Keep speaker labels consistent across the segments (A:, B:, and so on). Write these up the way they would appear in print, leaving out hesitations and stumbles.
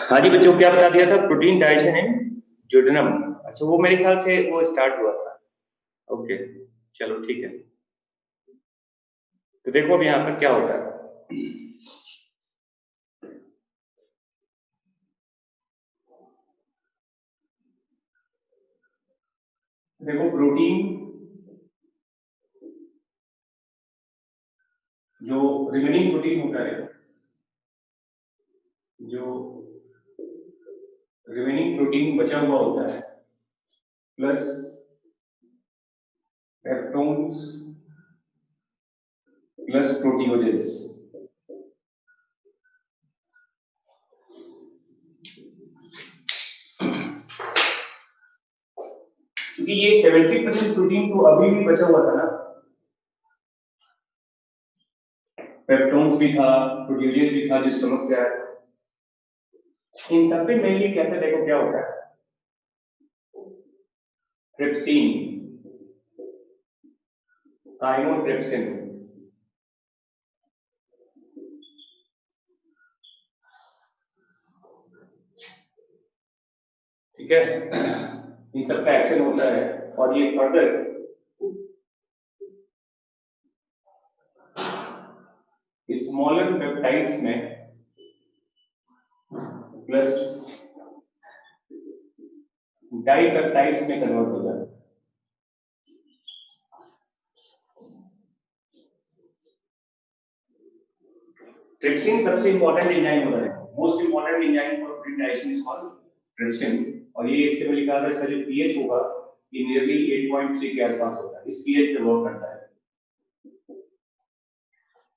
A: हाँ जी बच्चों, क्या बता दिया था? प्रोटीन डाइजेशन इन ड्यूडेनम। अच्छा, वो मेरे ख्याल से वो स्टार्ट हुआ था। ओके, चलो ठीक है। तो देखो अब यहाँ पर क्या होता है। देखो प्रोटीन, जो रिमेनिंग प्रोटीन होता है, जो रिमेनिंग प्रोटीन बचा हुआ होता है, प्लस पेप्टोन्स प्लस प्रोटीओजेंस। क्योंकि ये 70% प्रोटीन तो अभी भी बचा हुआ था ना, पेप्टोन्स भी था, प्रोटीओजेंस भी था जो स्टमक से आया था। इन सब पे मेनली क्या था, देखो क्या होता है। ट्रिप्सिन, काइमोट्रिप्सिन, ठीक है। इन सब का एक्शन होता है और ये फर्दर स्मॉलर पेप्टाइड्स में प्लस डाइपेप्टाइड्स में कन्वर्ट हो जाता है। ट्रिप्सिन सबसे इंपॉर्टेंट एंजाइम होता है, most important enzyme for protein digestion is called trypsin. और ये इससे मैं लिखा था, इसका जो पीएच होगा ये नियरली 8.3 के आसपास होता है, इस पीएच पे वर्क करता है।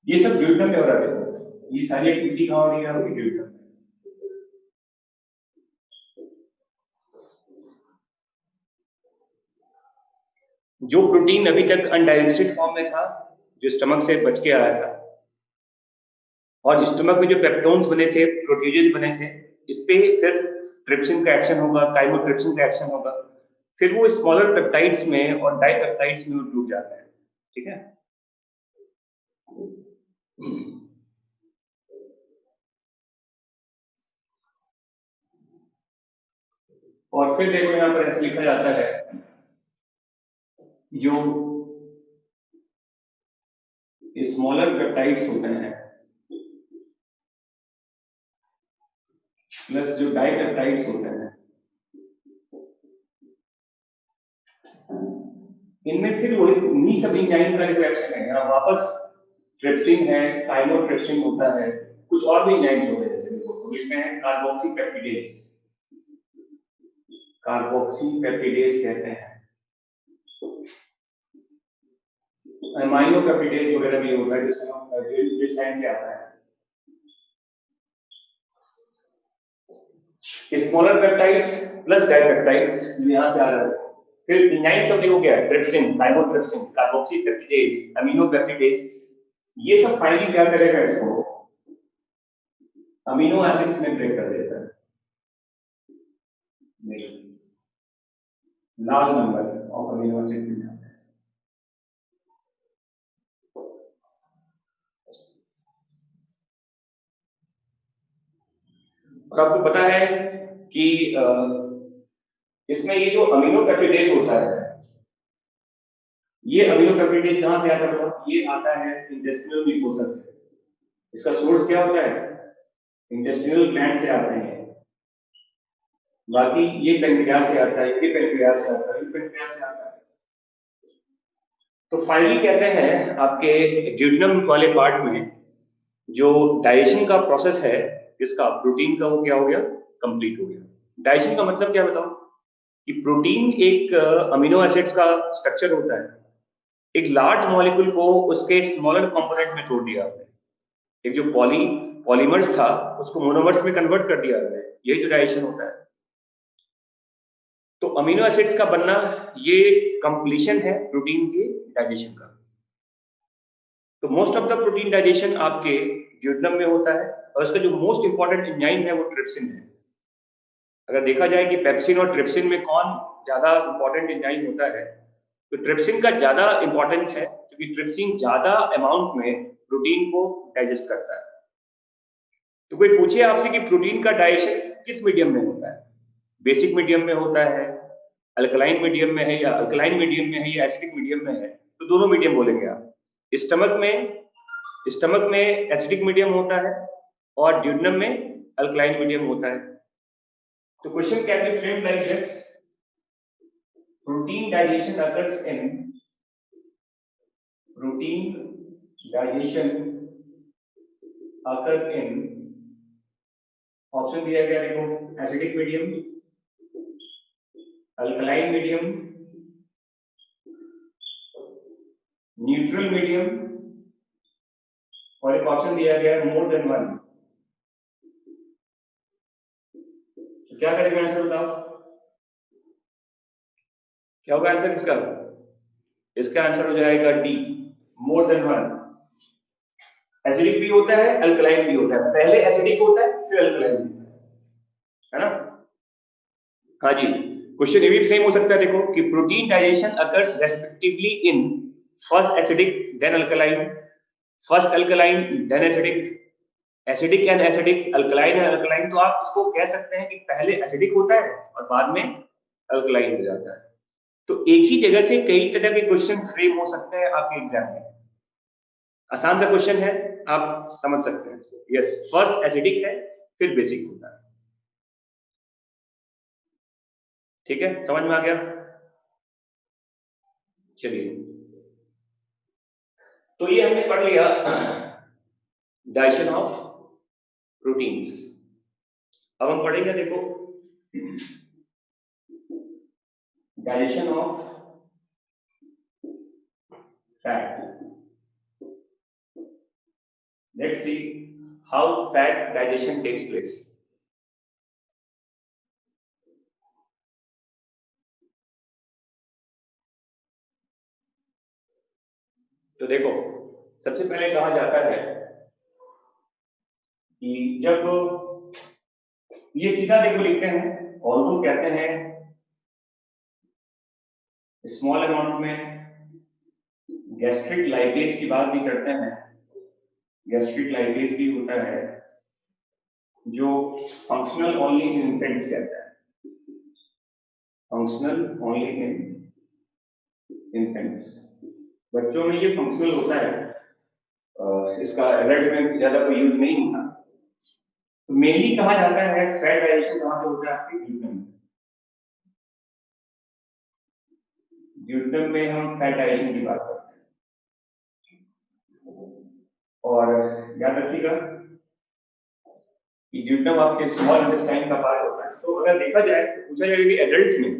A: ये सब ड्यूटेनम में हो रहा है, ये सारी एक्टिविटी कहाँ हो रही है आपकी? ड्यूटेनम। जो प्रोटीन अभी तक अनडाइजेस्टेड फॉर्म में था, जो स्टमक से बच के आया था, और स्टमक में जो पेप्टोन्स बने थे, प्रोटीजेज बने थे, इस पे फिर ट्रिप्सिन का एक्शन होगा, काइमोट्रिप्सिन का एक्शन होगा, फिर वो स्मॉलर पेप्टाइड्स में और डाइपेप्टाइड्स में टूट जाता है। ठीक है। और फिर देखो यहाँ पर ऐसे लिखा जाता है, जो स्मॉलर पेप्टाइड्स होते हैं प्लस जो डाइपेप्टाइड्स होते हैं, इनमें फिर वही उन्हीं सब एंजाइम का जो एक्शन है, यहाँ वापस ट्रिप्सिन है, काइमोट्रिप्सिन होता है, कुछ और भी एंजाइम होते हैं, जैसे देखो इसमें है कार्बोक्सी पेप्टिडेज, कार्बोक्सी पेप्टिडेज कहते हैं, अमाइनो पेप्टिडेज वगैरह भी होता है, जिस टाइम से आता है। स्मॉलर पेप्टाइड्स प्लस डाइपेप्टाइड्स यहां से आ रहा है। फिर एंजाइम सब देखो क्या है, trypsin, chymotrypsin, carboxy peptidase, amino peptidase, ये सब फाइनली क्या करेगा, इसको अमीनो एसिड्स में ब्रेक कर देता है। Large number of amino acid मिल जाते हैं। और आपको पता है कि इसमें ये जो अमीनो पेप्टिडेज होता है, ये अमीनो पेप्टिडेज कहां से आता है? ये आता है इंटेस्टिनल म्यूकोसा से। इसका सोर्स क्या होता है? इंटेस्टिनल ग्लैंड से आते हैं। बाकी ये पेनक्रियास से आता है, ये पेनक्रियास से आता है, ये पेनक्रियास से आता है। तो फाइनली कहते हैं आपके ड्यूडेनम वाले पार्ट में जो डाइजेशन का प्रोसेस है, इसका प्रोटीन का, वो क्या हो गया? कंप्लीट हो गया। डाइजेशन का मतलब क्या बताओ? कि प्रोटीन एक अमीनो एसिड्स का स्ट्रक्चर होता है, एक लार्ज मॉलिक्यूल को उसके स्मॉलर कंपोनेंट में तोड़ दिया आपने, एक जो पॉलीमर्स था उसको मोनोमर्स में कन्वर्ट कर दिया आपने, यही तो डाइजेशन होता है। तो अमीनो एसिड्स का बनना ये कंप्लीशन है प्रोटीन के डाइजेशन का। तो most of the protein digestion आपके ड्यूडेनम में होता है, और उसका जो मोस्ट इंपॉर्टेंट एंजाइम है वो ट्रिप्सिन है। अगर देखा जाए कि पेप्सिन और ट्रिप्सिन में कौन ज्यादा इंपॉर्टेंट एंजाइम होता है, तो ट्रिप्सिन का ज्यादा इंपॉर्टेंस है, क्योंकि ट्रिप्सिन ज्यादा अमाउंट में प्रोटीन को डाइजेस्ट करता है। तो कोई पूछे आपसे कि प्रोटीन का डाइजेशन किस मीडियम में होता है, बेसिक मीडियम में होता है, अल्कलाइन मीडियम में है, या अल्कलाइन मीडियम में है, या एसिडिक मीडियम में है, तो दोनों मीडियम बोलेंगे आप। स्टमक में एसिडिक मीडियम होता है और ड्यूडेनम में अल्कलाइन मीडियम होता है। तो question can be framed like this: protein digestion occurs in option दिया गया, देखो, acidic medium, alkaline medium, neutral medium, और एक ऑप्शन दिया गया है मोर देन वन। तो क्या करेंगे आंसर बताओ, क्या होगा आंसर इसका? इसका आंसर हो जाएगा D, more than one. Acidic भी होता है, अल्कलाइन भी होता है, पहले एसिडिक होता है फिर अल्कलाइन है ना। हाँ जी, क्वेश्चन ये भी फ्रेम हो सकता है, देखो, कि protein digestion occurs respectively in first acidic then alkaline, first alkaline then acidic, acidic and acidic, alkaline and alkaline. तो आप इसको कह सकते हैं कि पहले एसिडिक होता है और बाद में अल्कलाइन हो जाता है। तो एक ही जगह से कई तरह के क्वेश्चन फ्रेम हो सकते हैं आपके एग्जाम में। आसान सा क्वेश्चन है, आप समझ सकते हैं इसको। यस, फर्स्ट एसिडिक है फिर बेसिक होता है। ठीक है, समझ में आ गया? चलिए, तो ये हमने पढ़ लिया डाइजेशन ऑफ प्रोटीन्स। अब हम पढ़ेंगे, देखो, digestion of fat. Let's see how fat digestion takes place. तो देखो, सबसे पहले कहा जाता है कि जब ये सीधा देखो लिखते हैं, ऑल्दो कहते हैं स्मॉल अमाउंट में गैस्ट्रिक लाइपेज की बात भी करते हैं। गैस्ट्रिक लाइपेज भी होता है जो फंक्शनल ओनली इन इन्फेंट्स कहता है, फंक्शनल ओनली इन इन्फेंट्स। बच्चों में ये फंक्शनल होता है, इसका एडल्ट में ज्यादा कोई यूज नहीं होता। तो मेनली कहा जाता है फैट डाइजेशन कहाँ पे होता है? आपके ड्यूडेनम में। ड्यूडेनम में हम फैट डाइजेशन की बात करते हैं। और याद रखिएगा कि ड्यूडेनम आपके स्मॉल इंटेस्टाइन का पार्ट होता है। तो अगर देखा जाए तो पूछा जाएगा कि एडल्ट में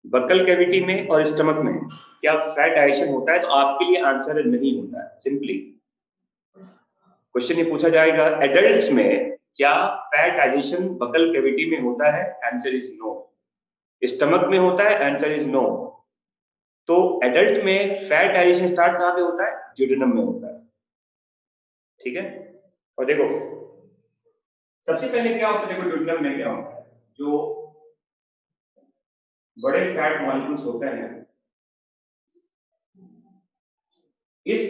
A: बकल कैविटी में और स्टमक में क्या फैट डाइजेशन होता है, तो आपके लिए आंसर नहीं होता है। सिंपली क्वेश्चन ये पूछा जाएगा, एडल्ट्स में क्या फैट डाइजेशन बकल कैविटी में होता है? Answer is no. स्टमक में होता है? Answer is no. तो एडल्ट में फैट डाइजेशन स्टार्ट कहां पे होता है? ड्यूडेनम में होता है। ठीक है, और देखो, सबसे पहले क्या होता है, देखो ड्यूडेनम में क्या होता है, जो बड़े फैट मॉलिक्यूल्स होते हैं, इस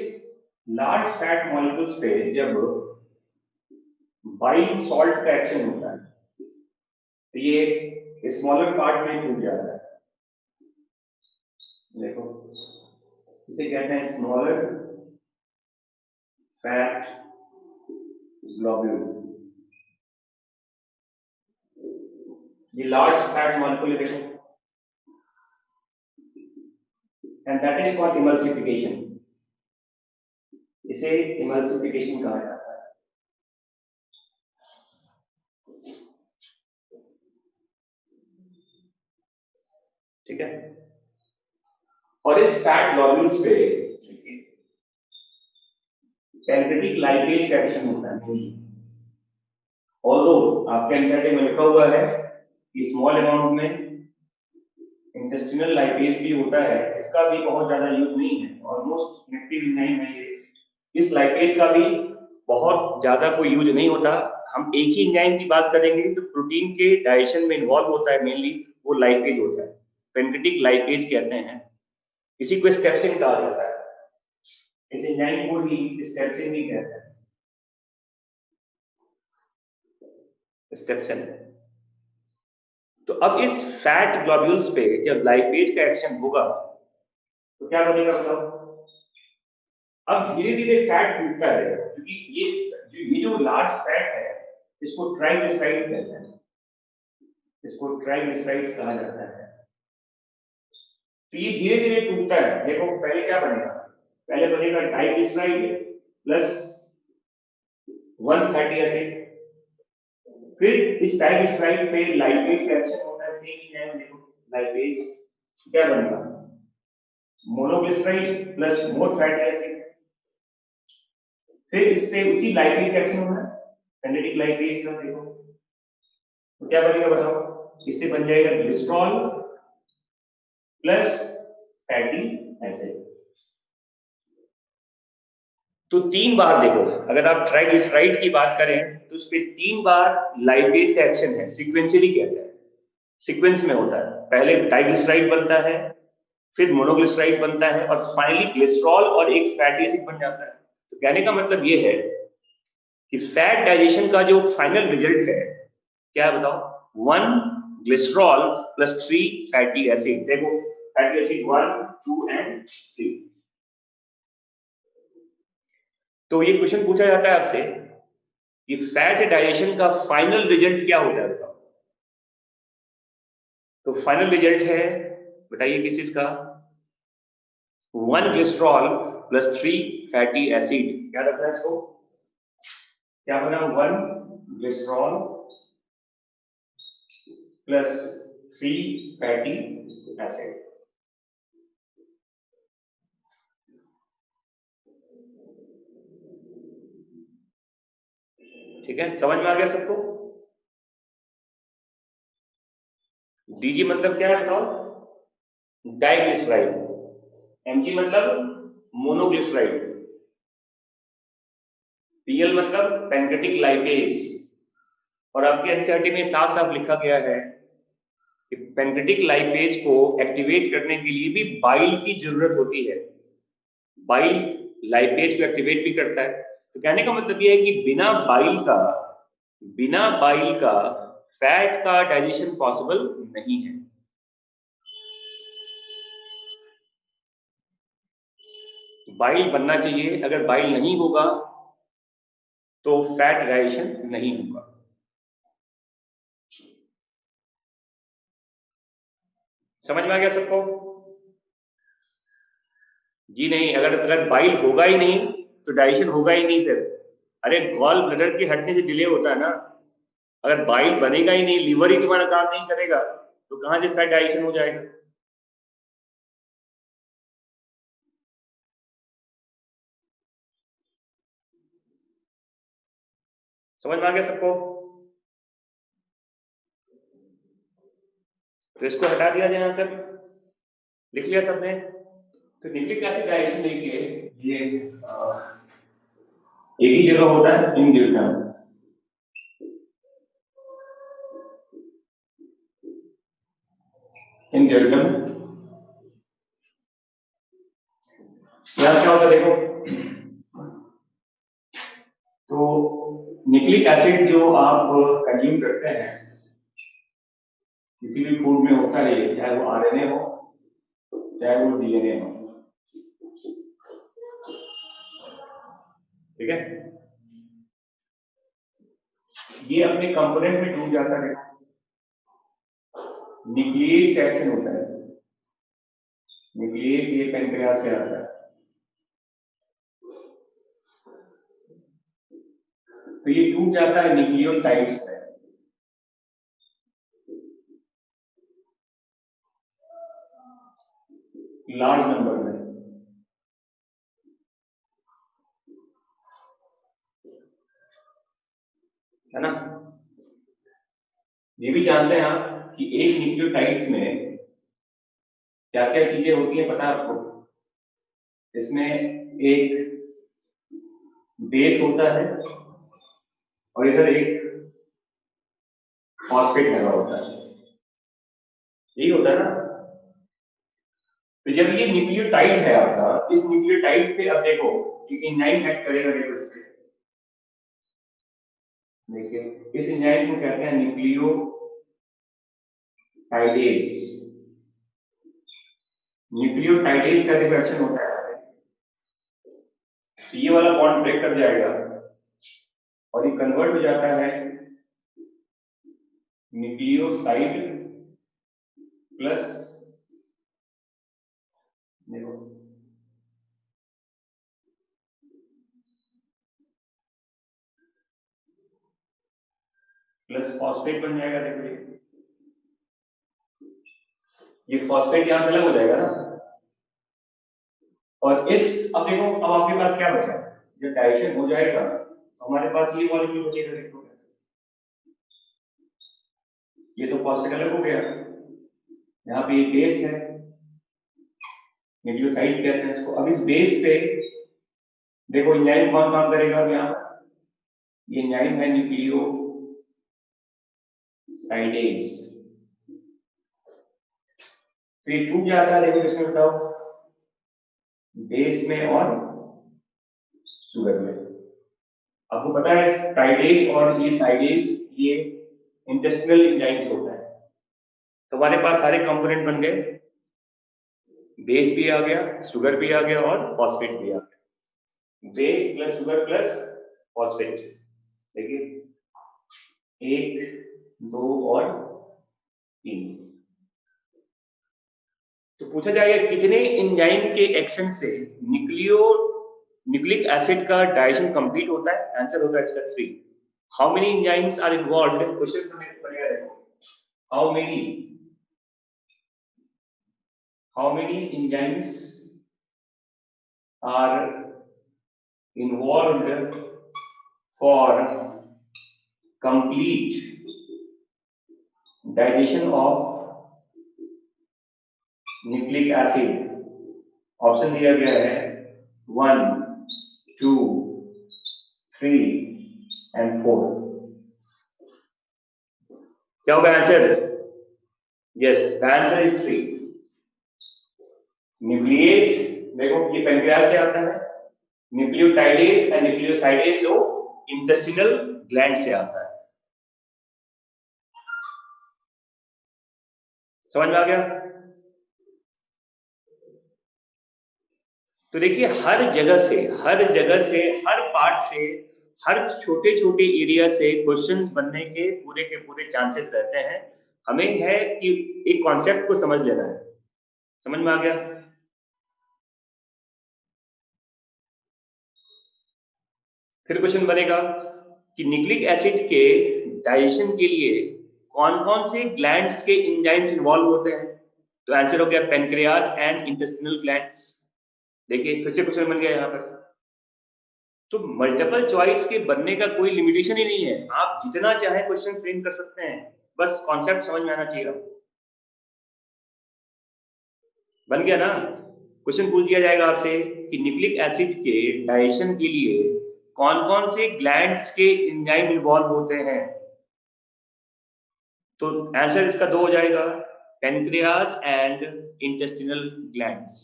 A: लार्ज फैट मॉलिक्यूल्स पे जब बाइल सॉल्ट का एक्शन होता है तो ये स्मॉलर पार्ट में टूट जाता है। देखो, इसे कहते हैं स्मॉलर फैट ग्लोब्यूल। ये लार्ज फैट मॉलिक्यूल है, देखो, and that is called emulsification. इसे इमल्सिफिकेशन कहा जाता है। ठीक है, और इस फैट ग्लोब्यूल्स पे पैनक्रेटिक लाइपेज का एक्शन होता है। ऑल्दो आपके एनसीईआरटी में लिखा हुआ है कि स्मॉल अमाउंट में इंटेस्टिनल लाइपेज भी होता है, इसका भी बहुत ज्यादा यूज नहीं है, ऑलमोस्ट इनएक्टिव नहीं है ये। इस लाइपेज का भी बहुत ज्यादा कोई यूज नहीं होता। हम एक ही एंजाइम की बात करेंगे तो प्रोटीन के डाइजेशन में इन्वॉल्व होता है, मेनली वो लाइपेज होता है, पेनक्रेटिक लाइपेज कहते हैं। इसी को स्टेप्सिन कहा जाता है। इस एंजाइम को ही स्टेप्सिन भी कहते हैं। स्टेप्सन। तो अब इस फैट ग्लोब्यूल्स पे जब लाइपेज का एक्शन होगा तो क्या बनेगा बताओ? अब धीरे धीरे फैट टूटता है, क्योंकि ये जो लार्ज फैट है इसको ट्राइग्लिसराइड कहते हैं, इसको ट्राइग्लिसराइड कहा जाता है। तो ये धीरे धीरे टूटता है। देखो पहले क्या बनेगा, पहले बनेगा डाइग्लिसराइड प्लस 1 फैटी एसिड, फिर इस डाइग्लिसराइड पे लाइपेज का एक्शन होता है, सेम ही है। देखो लाइपेज क्या बनेगा, मोनोग्लिसराइड प्लस मोर फैटी एसिड, फिर इस पे उसी लाइपेज का एक्शन होना है, पेंडेटिक लाइपेज का। देखो तो क्या बनेगा बताओ, इससे बन जाएगा ग्लिसरॉल प्लस फैटी एसिड। तो 3 बार देखो, अगर आप ट्राइग्लिसराइड की बात करें तो उस पे 3 बार लाइपेज का एक्शन है, सीक्वेंशियली कहते हैं, सीक्वेंस में होता है। पहले डाइग्लिसराइड बनता है, फिर मोनोग्लिसराइड बनता है, और फाइनली ग्लिसरॉल और एक फैटी एसिड बन जाता है। तो कहने का मतलब ये है कि फैट डाइजेशन का जो फाइनल रिजल्ट है क्या है बताओ, 1 ग्लिसरॉल प्लस 3 फैटी एसिड। देखो फैटी एसिड 1, 2 एंड 3। तो ये क्वेश्चन पूछा जाता है आपसे कि फैट डाइजेशन का फाइनल रिजल्ट क्या होता है बताओ। तो फाइनल रिजल्ट है, बताइए किस चीज का, 1 ग्लिसरॉल प्लस 3 फैटी एसिड। क्या रखना है इसको, क्या बना, 1 ग्लिसरॉल प्लस 3 फैटी एसिड। ठीक है, समझ में आ गया सबको? डीजी मतलब क्या है बताओ, डाइग्लिसराइड, एमजी मतलब मोनोग्लिसराइड, पीएल मतलब पेंक्रेटिक लाइपेज। और आपके एनसीईआरटी में साफ साफ लिखा गया है कि पेंक्रेटिक लाइपेज को एक्टिवेट करने के लिए भी बाइल की जरूरत होती है। बाइल लाइपेज को एक्टिवेट भी करता है। तो कहने का मतलब यह है कि बिना बाइल का फैट का डाइजेशन पॉसिबल नहीं है। बाइल बनना चाहिए, अगर बाइल नहीं होगा तो फैट डाइजेशन नहीं होगा। समझ में आ गया सबको? जी नहीं, अगर बाइल होगा ही नहीं तो डाइजेशन होगा ही नहीं फिर। अरे गॉल ब्लैडर के हटने से डिले होता है ना। अगर बाइल बनेगा ही नहीं, लीवर ही तुम्हारा काम नहीं करेगा, तो कहां से फैट डाइजेशन हो जाएगा? समझ में आ गया सबको? तो इसको हटा दिया जाए यहां से। लिख लिया सबने? तो न्यूक्लिक एसिड डाइजेशन देखिए, ये एक ही जगह होता है, इन ड्यूटम। इन ड्यूटम यहाँ क्या होता है देखो, तो न्यूक्लिक एसिड जो आप कंज्यूम करते हैं किसी भी फूड में होता है, चाहे वो आरएनए हो चाहे वो डीएनए हो। ठीक है, ये अपने कंपोनेंट में टूट जाता है। न्यूक्लियस का एक्शन होता है इसमें। न्यूक्लियस ये पेनक्रियास से आता है। तो ये टूट जाता है न्यूक्लियोटाइड्स में। लार्ज नंबर में, है ना। ये भी जानते हैं आप कि एक न्यूक्लियोटाइड्स में क्या क्या चीजें होती हैं, पता है आपको? इसमें एक बेस होता है और इधर एक फॉस्फेट लगा होता है, यही होता है ना। तो जब ये न्यूक्लियोटाइड है आपका, इस न्यूक्लियोटाइड पे अब देखो कि एंजाइम एक्ट करेगा। देखो इस पे देखिए इस एंजाइम को कहते हैं न्यूक्लियोटाइडेज। न्यूक्लियोटाइडेज का रिएक्शन होता है, तो ये वाला बॉन्ड ब्रेक कर जाएगा और ये कन्वर्ट हो जाता है न्यूक्लियोसाइड प्लस, देखो प्लस फॉस्फेट बन जाएगा। देखो ये फॉस्फेट यहां से अलग हो जाएगा ना, और इस, अब देखो अब आपके पास क्या बचा, जब डाइजेशन हो जाएगा तो हमारे पास ये मॉलिक्यूल बचेगा। देखो ये तो फॉस्फेट अलग हो गया, यहाँ पे ये बेस है, न्यूक्लियोसाइड कहते हैं इसको। अब इस बेस पे देखो एंजाइम कौन काम करेगा, अब यहाँ ये एंजाइम है न्यूक्लियोसाइडेज, तो ये टूट जाता है। देखो किसमें बताओ, बेस में और शुगर में। आपको पता है टाइडेज और ये साइडेज ये इंटेस्टिनल एंजाइम्स होता है। तो हमारे पास सारे कंपोनेंट बन गए, बेस भी आ गया, शुगर भी आ गया और फॉस्फेट भी आ गया। Base plus sugar plus phosphate, देखिए 1 2 और 3। तो पूछा जाएगा कितने एंजाइम के एक्शन से न्यूक्लिक एसिड का डाइजेशन कंप्लीट होता है। आंसर होता है इसका 3। How many enzymes are involved, question तो नहीं पड़ेगा। देखो how many enzymes are involved for complete digestion of nucleic acid. Option दिया गया है 1 2 3 एंड 4। क्या होगा answer? Yes, the answer is 3। Nucleus, देखो ये पेनक्रियास से आता है, न्यूक्लियोटाइडेज एंड न्यूक्लियोसाइडेज जो इंटेस्टिनल ग्लैंड से आता है। समझ में आ गया? तो देखिए हर जगह से हर पार्ट से, हर छोटे छोटे एरिया से क्वेश्चंस बनने के पूरे चांसेस रहते हैं। हमें है कि एक कॉन्सेप्ट को समझ लेना है। समझ में आ गया? फिर क्वेश्चन बनेगा कि न्यूक्लिक एसिड के डाइजेशन के लिए कौन कौन से ग्लैंड्स के एंजाइम्स इन्वॉल्व होते हैं। तो आंसर हो गया पेनक्रियाज एंड इंटेस्टिनल ग्लैंड्स। देखिए फिर से क्वेश्चन बन गया यहाँ पर। तो मल्टीपल चॉइस के बनने का कोई लिमिटेशन ही नहीं है, आप जितना चाहे क्वेश्चन फ्रेम कर सकते हैं, बस कॉन्सेप्ट समझ में आना चाहिए आपको। बन गया ना? क्वेश्चन पूछ दिया जाएगा आपसे कि न्यूक्लिक एसिड के डाइजेशन के लिए कौन कौन से ग्लैंड्स के एंजाइम इन्वॉल्व होते हैं, तो आंसर इसका 2 हो जाएगा, पेनक्रियाज एंड इंटेस्टिनल ग्लैंड्स।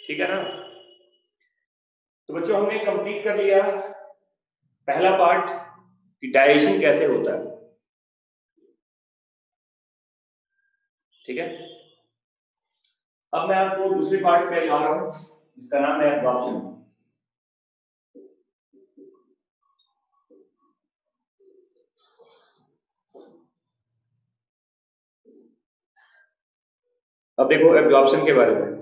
A: ठीक है ना? तो बच्चों हमने कंप्लीट कर लिया पहला पार्ट कि डाइजेशन कैसे होता है। ठीक है, अब मैं आपको दूसरे पार्ट पे ला रहा हूं जिसका नाम है एब्जॉर्प्शन। अब देखो एब्जॉर्प्शन के बारे में।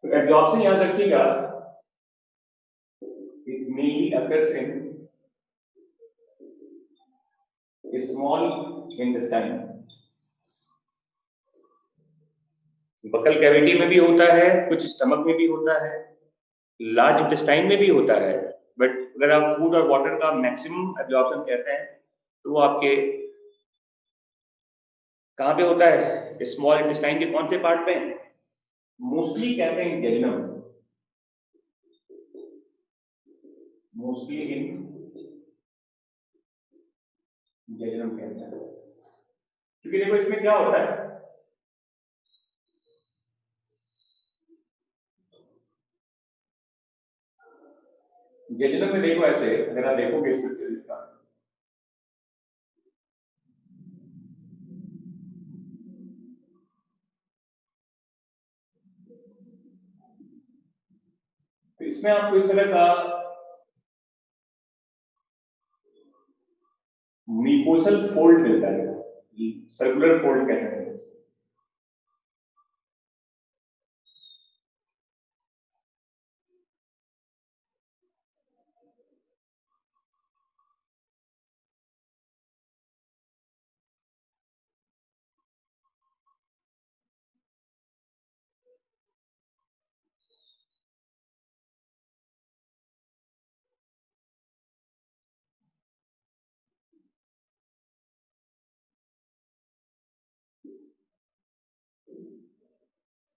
A: तो एब्जॉर्प्शन याद रखिएगा, it mainly occurs in small intestine. Buccal cavity में भी होता है, कुछ स्टमक में भी होता है, लार्ज इंटेस्टाइन में भी होता है। बट अगर आप फूड और वाटर का मैक्सिमम एब्जॉर्प्शन कहते हैं तो वो आपके कहाँ पे होता है, स्मॉल इंटेस्टाइन के कौन से पार्ट पे? मोस्टली कहते हैं जेजुनम, मोस्टली इन जेजुनम कहते हैं। क्योंकि देखो इसमें क्या होता है, जेजुनम में देखो ऐसे, अगर आप देखोगे स्ट्रक्चर इसका, तो इसमें आपको इस तरह का म्यूकोसल फोल्ड मिलता है, सर्कुलर फोल्ड कहते हैं उसको।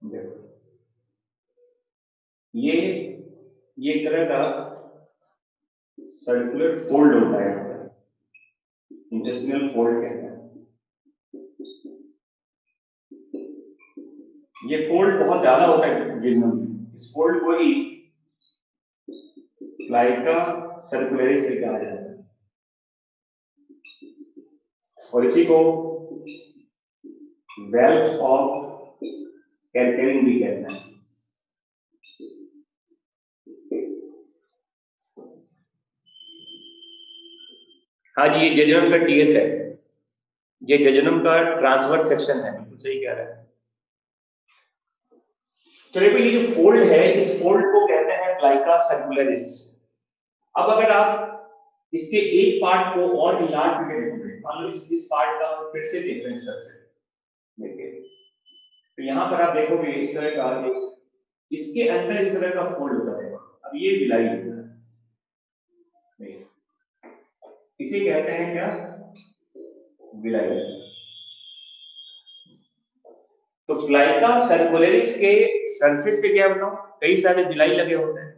A: देखो ये एक तरह का सर्कुलर फोल्ड होता है, इंटेस्टिनल फोल्ड कहते हैं। ये फोल्ड बहुत ज्यादा होता है जेजुनम में, इस फोल्ड को ही प्लाइका सर्कुलरिस कहा जाता है, और इसी को वेल्व ऑफ कैरकेरिन भी कहते हैं। हाँ जी, ये जेजुनम का टीएस है, ये जेजुनम का ट्रांसवर्स सेक्शन है, बिल्कुल सही कह रहा है। तो देखो ये जो फोल्ड है, इस फोल्ड को कहते हैं प्लाइका सर्कुलरिस। अब अगर आप इसके एक पार्ट को और इलाज करके देखोगे, मान लो इस पार्ट का फिर से डिफरेंट स्ट्रक्चर देखिए, तो यहाँ पर आप देखोगे इस तरह का एक, इसके अंदर इस तरह का फोल्ड होता है। अब ये विलाई होता है, इसे कहते हैं क्या, विलाई। तो प्लाइका सर्कुलरिस के सरफेस पे क्या बताऊं, कई सारे विलाई लगे होते हैं।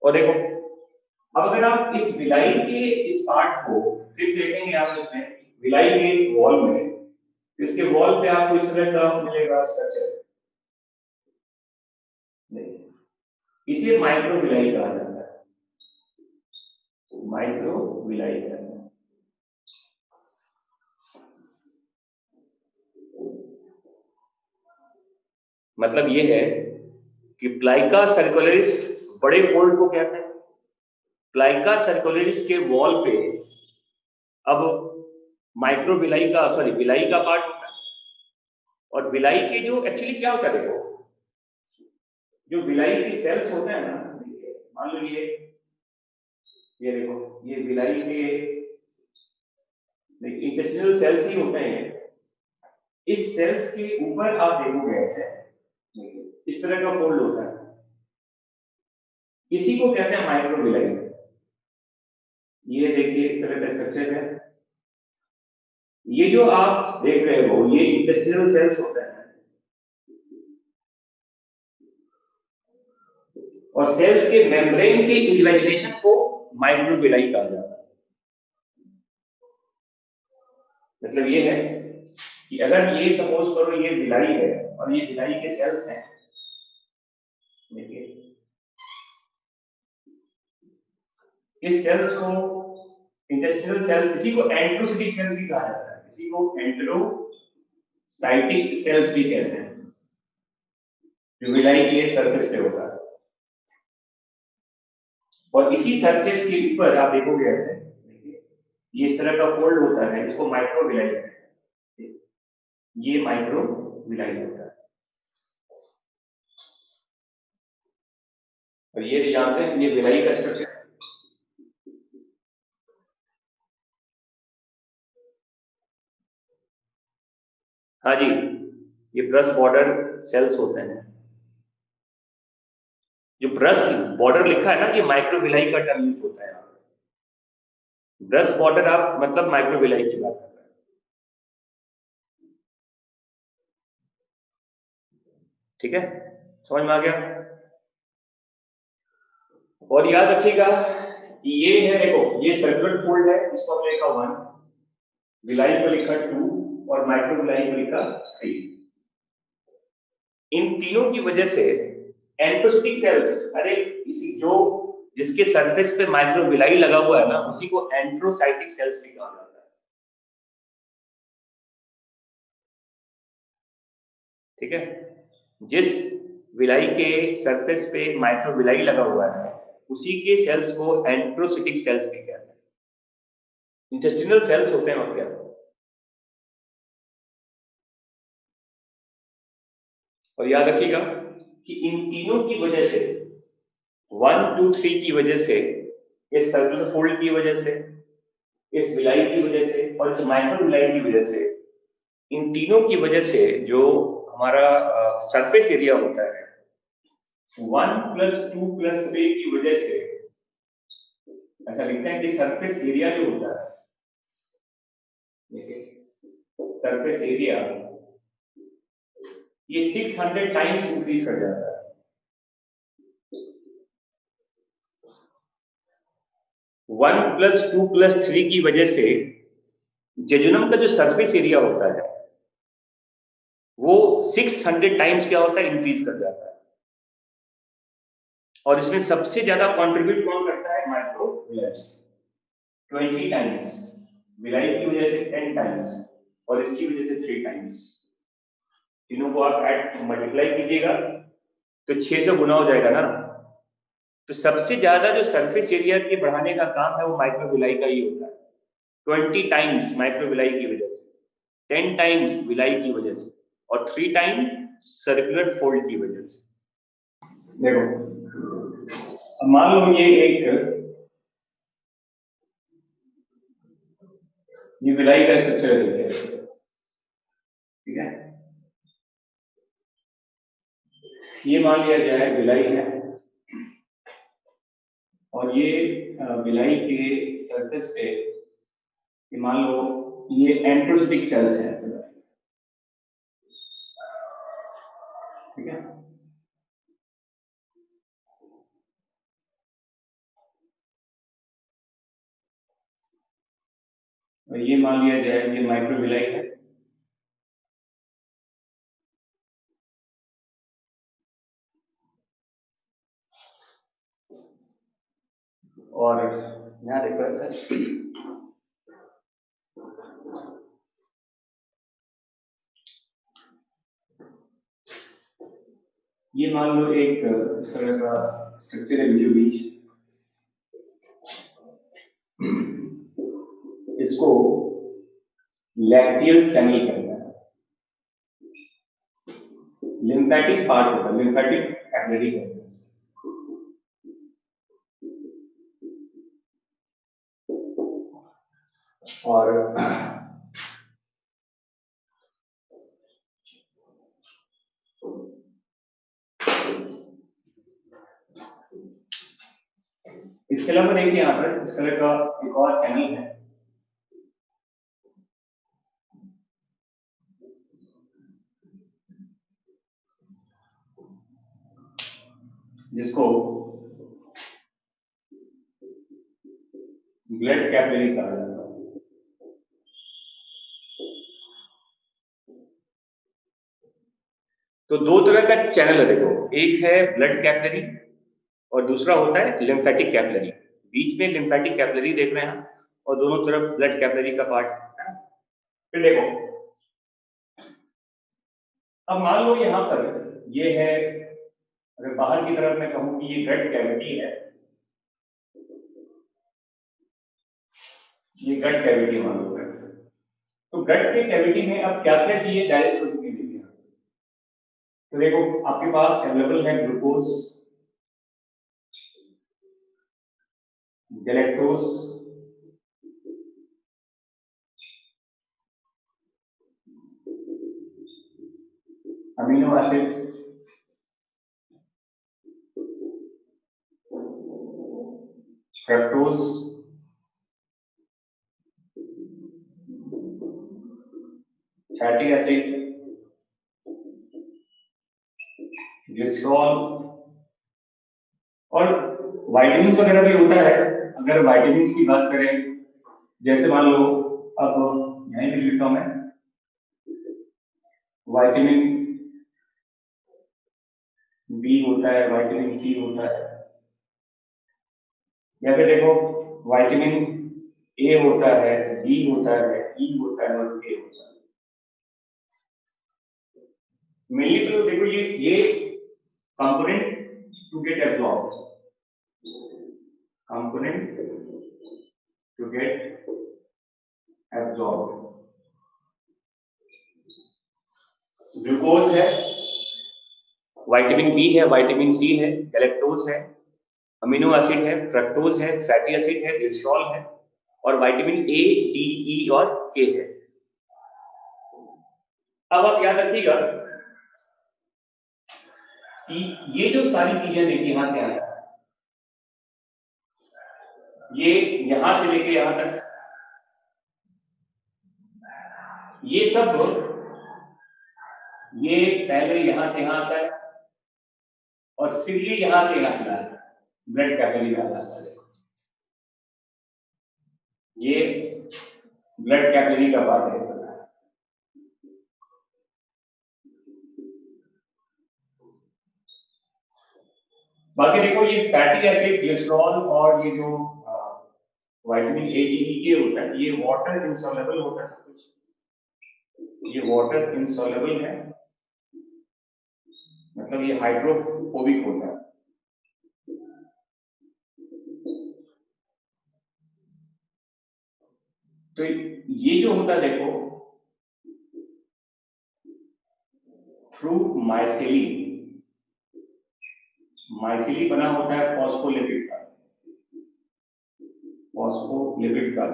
A: और देखो अब अगर आप इस विलाई के इस पार्ट को फिर देखेंगे, आप इसमें विलाई के वॉल में, इसके वॉल पे आपको इस तरह का मिलेगा स्ट्रक्चर, इसे माइक्रोविलाई कहा जाता है, माइक्रोविलाई कहते हैं। मतलब ये है कि प्लाइका सर्कुलरिस बड़े फोल्ड को कहते हैं, प्लाइका सर्कुलरिस के वॉल पे अब माइक्रोविलाई का, सॉरी विलाई का पार्ट होता है, और विलाई के जो एक्चुअली क्या होता है, देखो जो विलाई की सेल्स होते हैं ना, मान लो ये देखो ये विलाई के इंटेस्टिनल सेल्स ही होते हैं। इस सेल्स के ऊपर आप देखोगे ऐसे इस तरह का फोल्ड होता है, इसी को कहते हैं माइक्रोविलाई। ये देखिए इस तरह का स्ट्रक्चर है, ये जो आप देख रहे हो ये इंटेस्टिनल सेल्स होते हैं, और सेल्स के मेम्ब्रेन के इन्वेजिनेशन को माइक्रोविलाई कहा जाता है। मतलब ये है कि अगर ये सपोज करो ये विलाई है और ये विलाई के सेल्स हैं, देखिए इस सेल्स को इंटेस्टिनल सेल्स, इसी को एंट्रोसाइटिक सेल्स भी कहा जाता है, इसी को एंट्रोसाइटिक सेल्स भी कहते हैं, जो विलाई के सरफेस पे होता है। और इसी सरफेस के ऊपर आप देखोगे ऐसे, देखिए ये इस तरह का फोल्ड होता है, इसको माइक्रोविलाई कहते हैं, ये माइक्रोविलाई होता है। और ये भी जानते हैं ये विलाई का स्ट्रक्चर। हाँ जी, ये ब्रश बॉर्डर सेल्स होते हैं, जो ब्रश बॉर्डर लिखा है ना, ये माइक्रोविलाई का टर्म यूज होता है। ब्रश बॉर्डर आप मतलब माइक्रोविलाई की बात कर रहे हैं, ठीक है, समझ में आ गया। और याद रखिएगा कि ये है, देखो ये सर्कुलर फोल्ड है, इसको हमने लिखा 1, विलाई को लिखा 2 और माइक्रोविलाई को लिखा 3। इन तीनों की वजह से एंट्रोसाइटिक सेल्स, अरे इसी जो जिसके सरफेस पे माइक्रोविलाई लगा हुआ है ना, उसी को एंट्रोसाइटिक सेल्स भी कहा जाता है। ठीक है, जिस विलाई के सरफेस पे माइक्रोविलाई लगा हुआ है उसी के सेल्स को एंट्रोसिटिक सेल्स भी कहते हैं। इंटेस्टिनल सेल्स होते हैं और क्या। और याद रखिएगा कि इन तीनों की वजह से 1 2 3 की वजह से, इस सर्कुलर फोल्ड की वजह से, इस विलाई की वजह से और इस माइक्रोविलाई की वजह से, इन तीनों की वजह से जो हमारा सरफेस एरिया होता है 1 + 2 + 3 की वजह से, ऐसा लिखते हैं कि सरफेस एरिया जो होता है, सरफेस एरिया ये 600 टाइम्स इंक्रीज कर जाता है। 1 + 2 + 3 की वजह से जेजुनम का जो सरफेस एरिया होता है वो 600 टाइम्स क्या होता है, इंक्रीज कर जाता है। और इसमें सबसे ज्यादा कंट्रीब्यूट कौन करता है, माइक्रोविलाई 20 टाइम्स, विलाई की वजह से 10 टाइम्स और इसकी वजह से 3 टाइम्स। तीनों को आप ऐड मल्टीप्लाई कीजिएगा तो 600 गुना हो जाएगा ना। तो सबसे ज्यादा जो सरफेस एरिया के बढ़ाने का काम है वो माइक्रोविलाई का ही होता है। 20 टाइम्स माइक्रोविलाई की वजह से, 10 टाइम्स विलाई की वजह से और 3 टाइम सर्कुलर फोल्ड की वजह से। देखो अब मान लो ये विलाई का स्ट्रक्चर है, ठीक है। ये मान लिया जाए विलाई है और ये विलाई के सरफेस पे ये मान लो ये एंट्रोसिटिक सेल्स हैं, ठीक है। और ये मान लिया जाए ये माइक्रोविलाई है और यहाँ देखो ऐसा, ये मान लो एक इस तरह का स्ट्रक्चर है बीचों बीच, इसको लैक्टियल चैनल कहते हैं। लिम्फेटिक पार्ट होता है, लिम्फेटिक कैपिलरी कहते हैं। और इसके अलावा देखिए यहाँ पर इस तरह का एक और चैनल है जिसको ब्लड कैपिलरी कहा जाता है। तो दो तरह का चैनल है, देखो एक है ब्लड कैपिलरी और दूसरा होता है लिम्फेटिक कैपिलरी। बीच में लिम्फेटिक कैपिलरी देख रहे हैं और दोनों तरफ ब्लड कैपिलरी का पार्ट है। फिर देखो अब मान लो यहाँ पर ये है, अगर बाहर की तरफ मैं कहूँ कि ये गट कैविटी है, ये गट कैविटी मान लो है। तो गट के कैविटी में अब क्या क्या चीजें डाइजेस्ट होने के लिए, तो देखो आपके पास अवेलेबल है glucose, galactose, amino acid, fructose, fatty acid, glycerol और विटामिन वगैरह भी होता है। अगर विटामिन की बात करें, जैसे मान लो अब यहीं भी लिखता हूं मैं, विटामिन बी होता है, विटामिन सी होता है, या फिर देखो विटामिन ए होता है, डी होता है, ई होता है और के होता है। मेनली तो देखो ये component to get absorb, component to get absorb. Glucose है, विटामिन बी है, विटामिन सी है, गैलेक्टोज है, अमीनो एसिड है, फ्रक्टोज है, फैटी एसिड है, ग्लिसरॉल है और विटामिन ए, डी, ई और के है। अब आप याद रखिएगा कि ये जो सारी चीजें देखिए यहां से आया, ये यहां से लेके यहां तक, ये सब ये पहले यहां से यहां आता है और फिर ये यहां से यहां चला है, ब्लड कैपिलरी में आता है। ये ब्लड कैपिलरी का पार्ट है। बाकी देखो ये फैटी एसिड, ग्लिसरॉल और ये जो विटामिन ए, डी, ई, के होता है, ये वाटर इनसॉल्युबल होता है सब कुछ। ये वाटर इनसॉल्युबल है, मतलब ये हाइड्रोफोबिक होता है। तो ये जो होता है देखो, थ्रू माइसेली, माइसेली बना होता है फॉस्फोलिपिड का, फॉस्फोलिपिड का।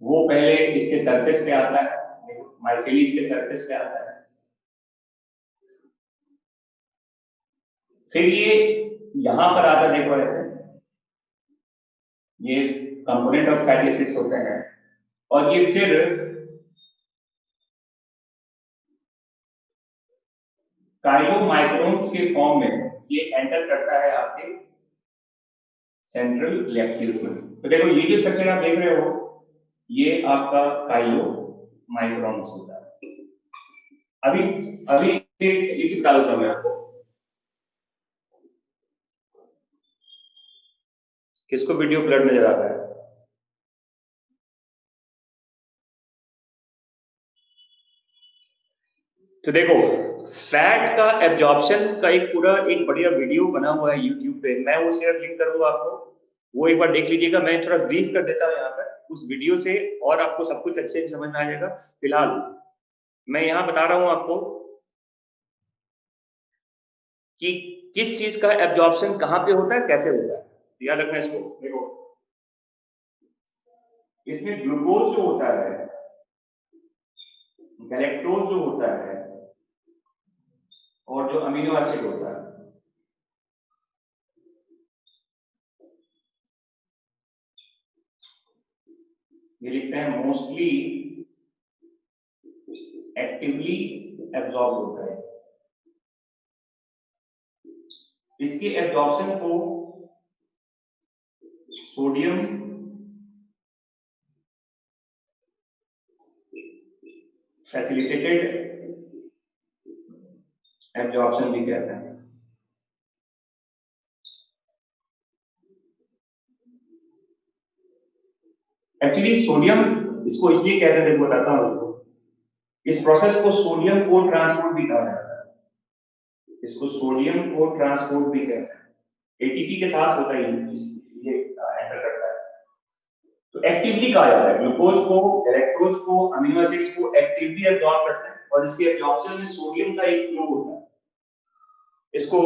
A: वो पहले इसके सरफेस पे आता है, माइसेली इसके सरफेस पे आता है, फिर ये यहां पर आता है देखो ऐसे, ये कंपोनेंट ऑफ फैटी एसिड्स होते हैं और ये फिर काइलोमाइक्रोन्स के फॉर्म में ये एंटर करता है आपके सेंट्रल लैक्टियस में। तो देखो ये जो स्ट्रक्चर आप देख रहे हो, ये आपका काइलोमाइक्रोन्स होता है। अभी अभी एक चिपका देता हूं मैं आपको, किसको वीडियो ब्लर नजर आता है? तो देखो फैट का एब्जॉर्प्शन का एक पूरा एक बढ़िया वीडियो बना हुआ है यूट्यूब पे, मैं वो शेयर लिंक करूंगा आपको, वो एक बार देख लीजिएगा। मैं थोड़ा ब्रीफ कर देता हूँ यहाँ पर उस वीडियो से और आपको सब कुछ अच्छे से समझ में आ जाएगा। फिलहाल मैं यहाँ बता रहा हूँ आपको कि किस चीज का एब्जॉर्प्शन कहाँ पे होता है, कैसे होता है, याद रखना इसको। देखो इसमें ग्लूकोज जो होता है, गैलेक्टोज जो होता है और जो अमीनो एसिड होता है, ये लिखते हैं मोस्टली एक्टिवली एब्जॉर्ब होता है। इसके एब्जॉर्प्शन को सोडियम फैसिलिटेटेड एब्जॉर्प्शन भी कहते हैं। एक्चुअली सोडियम इसको इसलिए कहते हैं, देखो बताता हूं आपको, इस प्रोसेस को सोडियम को ट्रांसपोर्ट भी कहा जाता है, इसको सोडियम को ट्रांसपोर्ट भी कहते हैं। एटीपी के साथ होता है ये एंटर करता है, तो एक्टिवली कहा जाता है। ग्लूकोज को, गैलेक्टोज को, अमीनो एसिड्स को एक्टिवली एब्जॉर्ब करते हैं और इसके एब्जॉर्प्शन में सोडियम का एक फ्लो होता है, इसको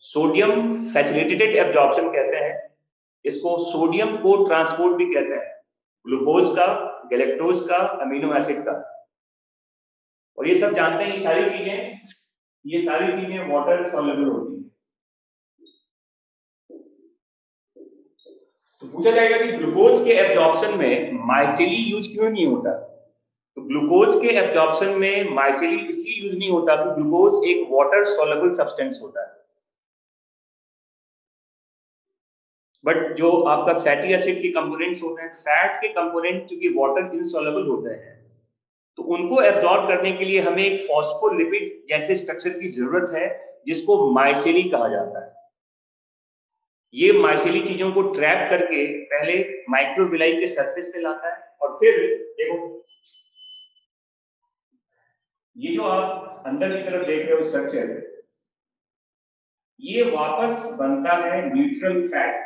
A: सोडियम फैसिलिटेटेड एब्जॉर्प्शन कहते हैं। इसको सोडियम को ट्रांसपोर्ट भी कहते हैं, ग्लूकोज का, गैलेक्टोज का, अमीनो एसिड का। और ये सब जानते हैं, ये सारी चीजें वाटर सॉल्युबल होती है। तो पूछा जाएगा कि ग्लूकोज के एब्जॉर्प्शन में माइसेली यूज क्यों नहीं होता? तो ग्लूकोज के एब्जॉर्प्शन में माइसेली इसलिए यूज नहीं होता कि ग्लूकोज एक वाटर सॉल्युबल सब्सटेंस होता है। बट जो आपका फैटी एसिड के कंपोनेंट्स होते हैं, फैट के कंपोनेंट चूंकि वाटर इनसॉल्युबल होते हैं, तो उनको एब्जॉर्ब करने के लिए हमें एक फॉस्फोलिपिड जैसे स्ट्रक्चर की जरूरत है, जिसको माइसेली कहा जाता है। ये माइसेली चीजों को ट्रैप करके पहले माइक्रोविलाई के सरफेस पे लाता है और फिर देखो ये जो आप अंदर की तरफ देख रहे हो स्ट्रक्चर, ये वापस बनता है न्यूट्रल फैट।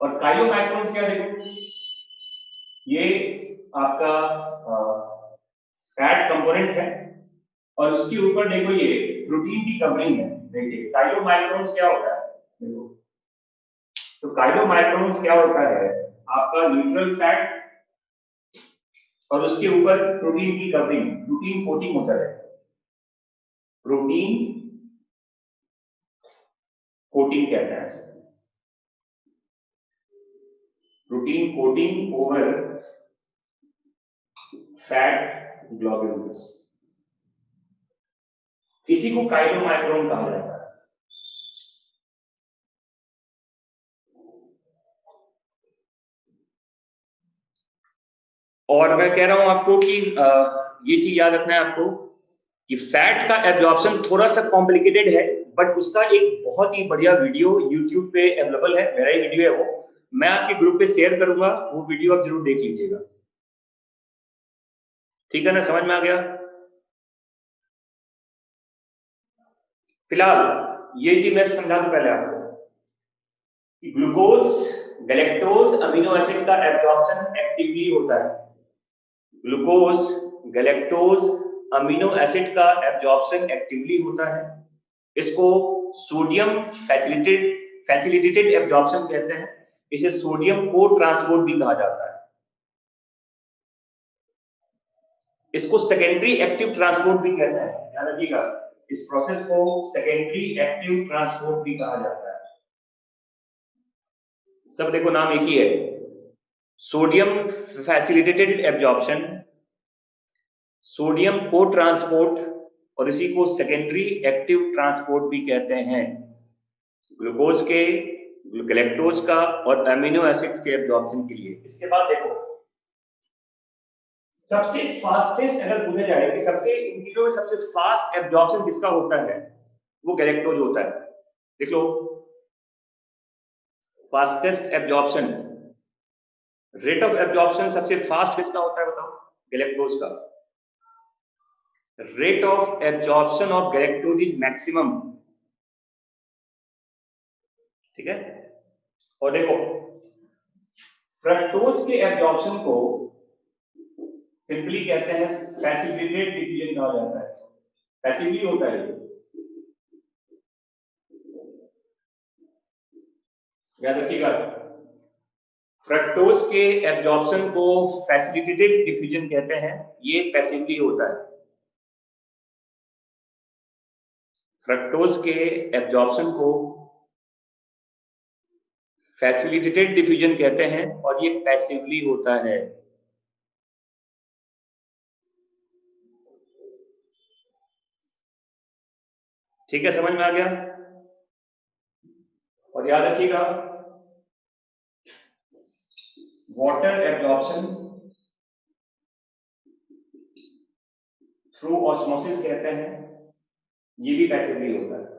A: और काइलोमाइक्रोन्स क्या देखो, ये आपका फैट कंपोनेंट है और उसके ऊपर देखो ये प्रोटीन की कवरिंग है। देखिए काइलोमाइक्रोन्स क्या होता है, देखो तो काइलोमाइक्रोन्स क्या होता है, आपका न्यूट्रल फैट और उसके ऊपर प्रोटीन की कवरिंग, प्रोटीन कोटिंग होता है, प्रोटीन कोटिंग कहते हैं इसे, protein coating over fat globules, इसी को काइलोमाइक्रोन कहा जाता है। और मैं कह रहा हूं आपको कि ये चीज याद रखना है आपको कि फैट का एब्जॉर्प्शन थोड़ा सा कॉम्प्लिकेटेड है, बट उसका एक बहुत ही बढ़िया वीडियो YouTube पे अवेलेबल है, मेरा ही वीडियो है वो, मैं आपके ग्रुप पे शेयर करूंगा, वो वीडियो आप जरूर देख लीजिएगा। ठीक है ना, समझ में आ गया? फिलहाल ये चीज मैं समझा दूं पहले आपको कि ग्लूकोज, गैलेक्टोज, अमीनो एसिड का एब्जॉर्प्शन एक्टिवली होता है। ग्लूकोज, गैलेक्टोज, अमीनो एसिड का एब्जॉर्प्शन एक्टिवली होता है। इसको सोडियम फैसिलिटेटेड एब्जॉर्प्शन कहते हैं। इसे सोडियम को ट्रांसपोर्ट भी कहा जाता है। इसको सेकेंडरी एक्टिव ट्रांसपोर्ट भी कहते हैं, ध्यान रखिएगा, इस प्रोसेस को सेकेंडरी एक्टिव ट्रांसपोर्ट भी कहा जाता है। सब देखो नाम एक ही है, सोडियम फैसिलिटेटेड एब्जॉर्प्शन, सोडियम को ट्रांसपोर्ट, और इसी को सेकेंडरी एक्टिव ट्रांसपोर्ट भी कहते हैं। ग्लूकोज के, गैलेक्टोज का और अमीनो एसिड्स के एब्जॉर्प्शन के लिए। इसके बाद देखो सबसे फास्टेस्ट अगर पूछा जाए कि सबसे इन तीनों में सबसे फास्ट एब्जॉर्प्शन किसका होता है, वो गैलेक्टोज होता है। देख लो fastest absorption, rate of absorption सबसे फास्ट किसका होता है बताओ, गैलेक्टोज का। Rate of absorption of galactose is maximum, ठीक है। और देखो फ्रक्टोज के एब्जॉर्प्शन को सिंपली कहते हैं फैसिलिटेटेड डिफ्यूजन कहा जाता है, पैसिवली होता है, याद रखिएगा। फ्रक्टोज के एब्जॉर्प्शन को फैसिलिटेटेड डिफ्यूजन कहते हैं, ये पैसिवली होता है। फ्रक्टोज के एब्जॉर्प्शन को फैसिलिटेटेड डिफ्यूजन कहते हैं और ये पैसिवली होता है। ठीक है, समझ में आ गया? और याद रखिएगा वाटर एब्जॉर्प्शन थ्रू ऑस्मोसिस कहते हैं, ये भी पैसिवली होता है,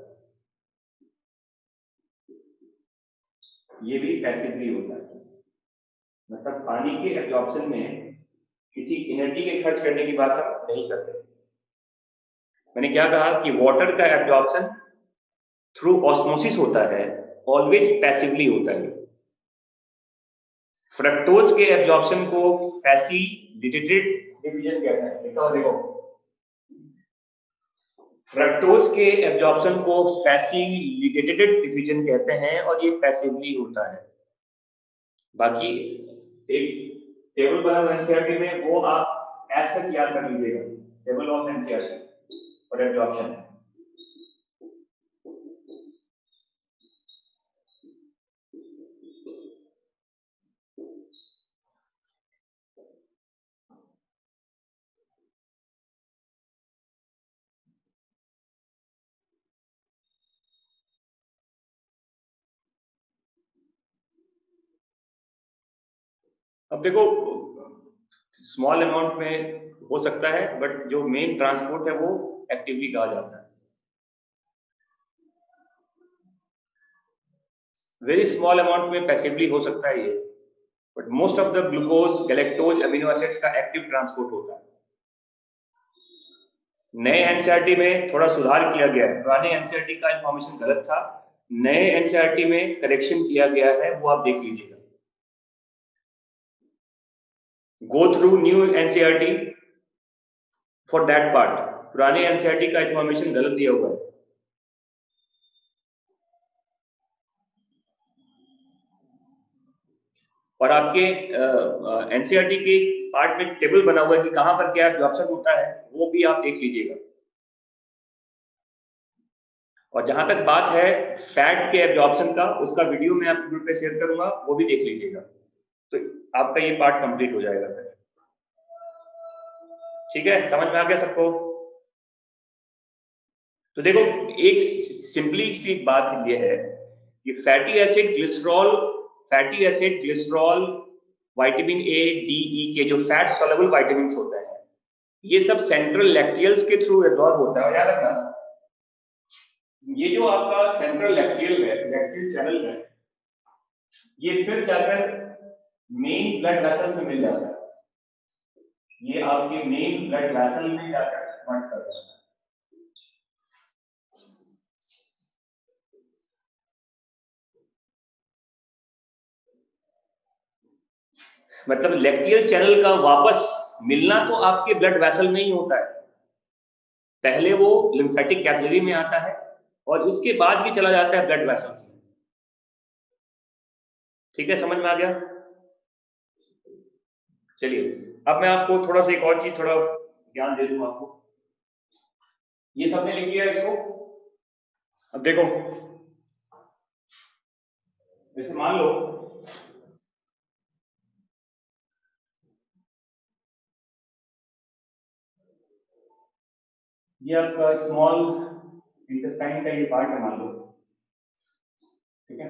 A: ये भी पैसिवली होता है। मतलब पानी के एब्जॉर्प्शन में किसी एनर्जी के खर्च करने की बात हम नहीं करते। मैंने क्या कहा कि वाटर का एब्जॉर्प्शन थ्रू ऑस्मोसिस होता है, ऑलवेज पैसिवली होता है। फ्रक्टोज के एब्जॉर्प्शन को फैसिलिटेटेड डिफ्यूजन कहते हैं। देखो फ्रक्टोज के एब्जॉर्प्शन को फैसिलिटेटेड डिफ्यूजन कहते हैं और ये पैसिवली होता है। बाकी एक टेबल बना हुआ एनसीईआरटी में, वो आप ऐसे याद कर लीजिएगा, टेबल ऑफ एनसीईआरटी और एब्जॉर्प्शन। अब देखो स्मॉल अमाउंट में हो सकता है, बट जो मेन ट्रांसपोर्ट है वो एक्टिवली कहा जाता है। वेरी स्मॉल अमाउंट में पैसिवली हो सकता है ये, but most of the glucose, galactose, amino acids का एक्टिव ट्रांसपोर्ट होता है। नए एनसीईआरटी में थोड़ा सुधार किया गया है, पुराने एनसीईआरटी का इंफॉर्मेशन गलत था, नए एनसीईआरटी में करेक्शन किया गया है, वो आप देख लीजिएगा। Go through new NCERT for that part. पुराने एनसीईआरटी का इंफॉर्मेशन गलत दिया हुआ है। और आपके एनसीईआरटी के पार्ट में टेबल बना हुआ है कि कहां पर क्या एब्जॉर्प्शन होता है, वो भी आप देख लीजिएगा। और जहां तक बात है फैट के एब्जॉर्प्शन का, उसका वीडियो मैं आपके ग्रुप पे शेयर करूंगा, वो भी देख लीजिएगा, तो आपका ये पार्ट कंप्लीट हो जाएगा फिर। ठीक है, समझ में आ गया सबको? तो देखो, एक सिंपली सी बात ये है कि fatty acid, glycerol, vitamin A, D, E के जो फैट सॉल्युबल विटामिन होते हैं, ये सब सेंट्रल लैक्टियल्स के थ्रू एब्जॉर्ब होता है। और याद रखना, ये जो आपका सेंट्रल लैक्टियल चैनल है, ये फिर जाकर मेन ब्लड वेसल्स में मिल जाता है। ये आपके मेन ब्लड वेसल में जाकर कन्वर्ट करता है। मतलब लैक्टियल चैनल का वापस मिलना तो आपके ब्लड वेसल में ही होता है। पहले वो लिम्फेटिक कैपिलरी में आता है और उसके बाद भी चला जाता है ब्लड वेसल्स में। ठीक है, समझ में आ गया? चलिए, अब मैं आपको थोड़ा सा एक और चीज, थोड़ा ज्ञान दे दूं आपको। ये सबने लिख लिया इसको? अब देखो, जैसे मान लो ये आपका स्मॉल इंटेस्टाइन का ये पार्ट है, मान लो। ठीक है,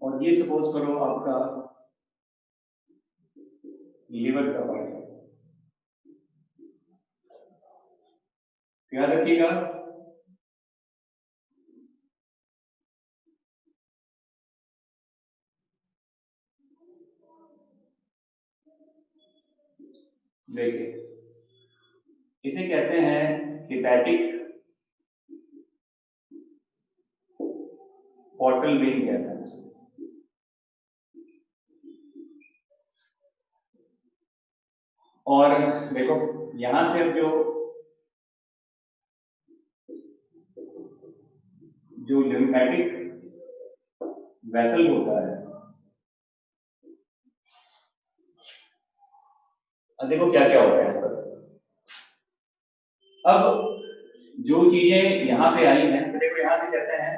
A: और ये सपोज करो आपका लीवर का पार्ट है। याद रखिएगा, देखिए इसे कहते हैं हिपैटिक पोर्टल वेन कहते हैं इसको। और देखो, यहां से अब जो लिम्फेटिक वेसल होता है, अब देखो क्या क्या होता है। अब जो चीजें यहां पे आई हैं, तो देखो यहां से कहते हैं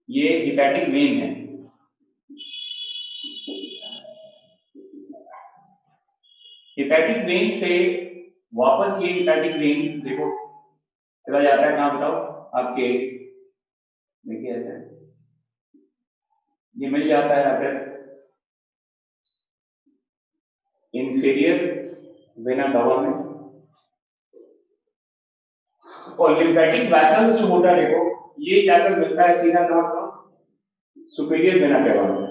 A: ये हिपैटिक वेन है। हिपैटिक वेन से वापस ये हिपैटिक वेन देखो चला जाता है कहां, बताओ? आपके देखिए ऐसे ये मिल जाता है अगर इंफीरियर वेना कवा में। और लिम्फेटिक वेसल्स जो होता है देखो, ये जाकर मिलता है सीधा कहां पर? सुपीरियर वेना कवा में।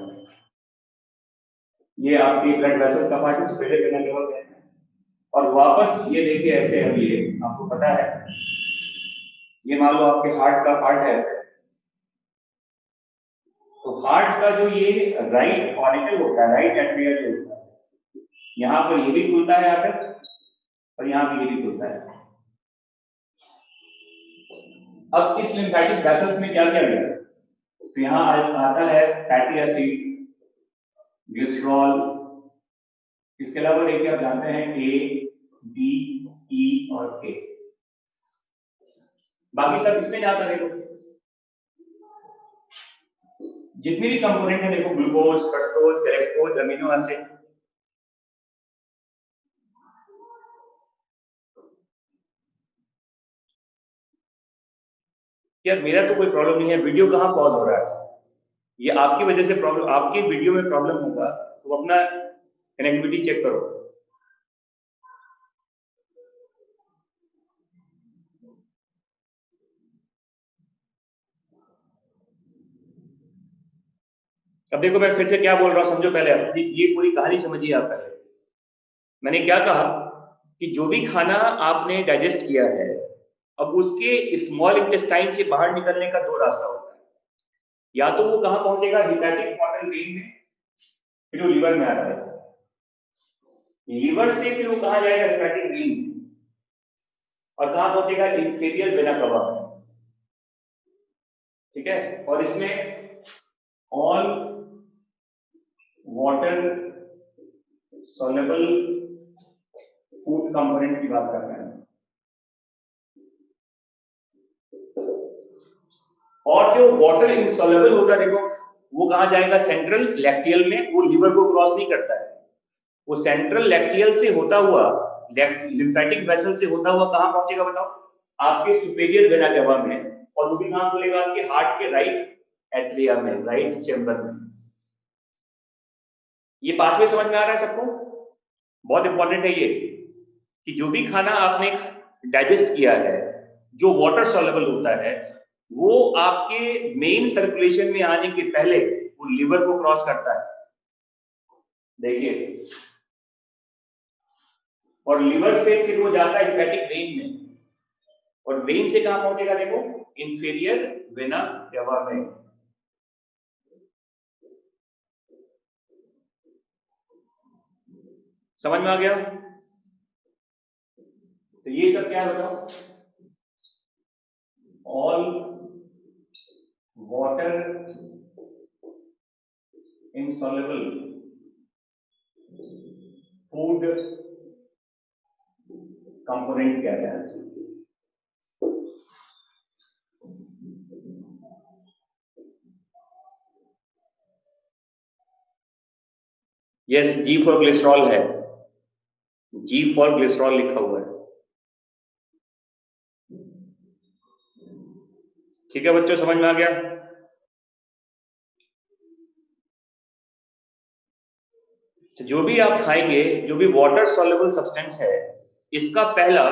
A: ये आपकी ब्लड वेसल्स का पार्ट है, सुपीरियर वेना कवा कहते हैं। और वापस ये देखिए ऐसे, अब ये आपको पता है, ये मान लो आपके हार्ट का पार्ट है ऐसे, तो हार्ट का जो ये राइट ऑरिकल होता है, राइट एट्रियल होता है, यहां पर ये भी खुलता है आकर, और यहां भी ये भी खुलता है। अब इस लिम्फेटिक वेसल्स में क्या क्या गया? तो यहां आता है फैटी एसिड, ग्लिसरॉल, इसके अलावा देखिए आप जानते हैं ए, डी, ई और के, बाकी सब इसमें जाता है। देखो जितने भी कंपोनेंट है, देखो glucose, fructose, galactose, amino acid, यार मेरा तो कोई प्रॉब्लम नहीं है, वीडियो कहां पॉज हो रहा है? ये आपकी वजह से प्रॉब्लम, आपके वीडियो में प्रॉब्लम होगा, तो अपना कनेक्टिविटी चेक करो। अब देखो मैं फिर से क्या बोल रहा हूँ, समझो पहले आप ये पूरी कहानी समझिए आप पहले। मैंने क्या कहा कि जो भी खाना आपने डाइजेस्ट किया है, अब उसके स्मॉल इंटेस्टाइन से बाहर निकलने का दो रास्ता होता है। या तो वो कहाँ पहुंचेगा, हिपैटिक पोर्टल वेन में, फिर वो लीवर में आ रहा है, लीवर से फिर वो कहाँ जाएगा, हिपैटिक वेन में, और कहाँ पहुंचेगा, इंफीरियर वेना कवा में। ठीक है, और इसमें all water soluble food component की बात कर रहे हैं। और जो वाटर इंसॉल्युबल होता है देखो, वो कहां जाएगा, सेंट्रल लैक्टियल में, वो लीवर को क्रॉस नहीं करता है, वो सेंट्रल लैक्टियल से होता हुआ, लिम्फेटिक वेसल से होता हुआ कहां पहुंचेगा बताओ, आपके सुपेरियर वेना कैवा में, और वो भी कहां खुलेगा, आपके हार्ट के राइट एट्रिया में, राइट चेंबर में। ये पाथवे समझ में आ रहा है सबको? बहुत इंपॉर्टेंट है ये, कि जो भी खाना आपने डाइजेस्ट किया है, जो वाटर सॉल्युबल होता है, वो आपके मेन सर्कुलेशन में आने के पहले वो लिवर को क्रॉस करता है, देखिए, और लिवर से फिर वो जाता है हेपेटिक वेन में, और वेन से कहां पहुंचेगा देखो, इंफीरियर वेना कैवा में। समझ में आ गया? तो ये सब क्या है बताओ, all water insoluble food component कहते हैं इसको। यस, जी फॉर ग्लिसरॉल है, जी फॉर ग्लिसरॉल लिखा हुआ है। ठीक है बच्चों, समझ में आ गया? तो जो भी आप खाएंगे, जो भी वाटर सॉल्युबल सब्सटेंस है, इसका पहला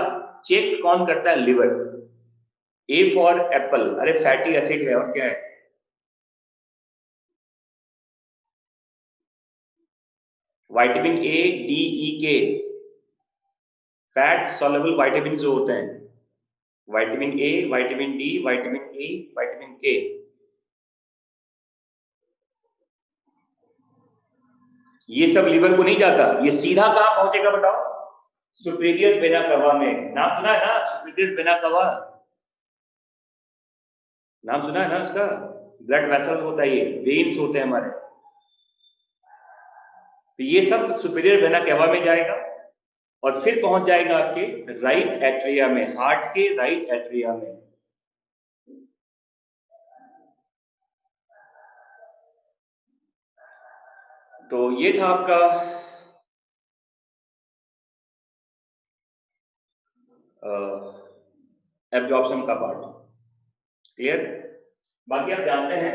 A: चेक कौन करता है, लिवर। ए फॉर एप्पल, अरे फैटी एसिड है और क्या है, विटामिन ए, डी, ई, के, फैट सॉल्युबल विटामिन जो होते हैं, vitamin A, vitamin D, vitamin E, vitamin के। ये सब लिवर को नहीं जाता, ये सीधा कहां पहुंचेगा बताओ, सुपीरियर वेना कवा में। नाम सुना है ना, सुपीरियर वेना कवा, नाम सुना है ना उसका, ब्लड वेसल्स होता है, ये वेन्स होते हैं हमारे। तो ये सब सुपीरियर वेना कैवा में जाएगा, और फिर पहुंच जाएगा आपके राइट एट्रिया में, हार्ट के राइट एट्रिया में। तो ये था आपका एब्जॉर्प्शन का पार्ट, क्लियर? बाकी आप जानते हैं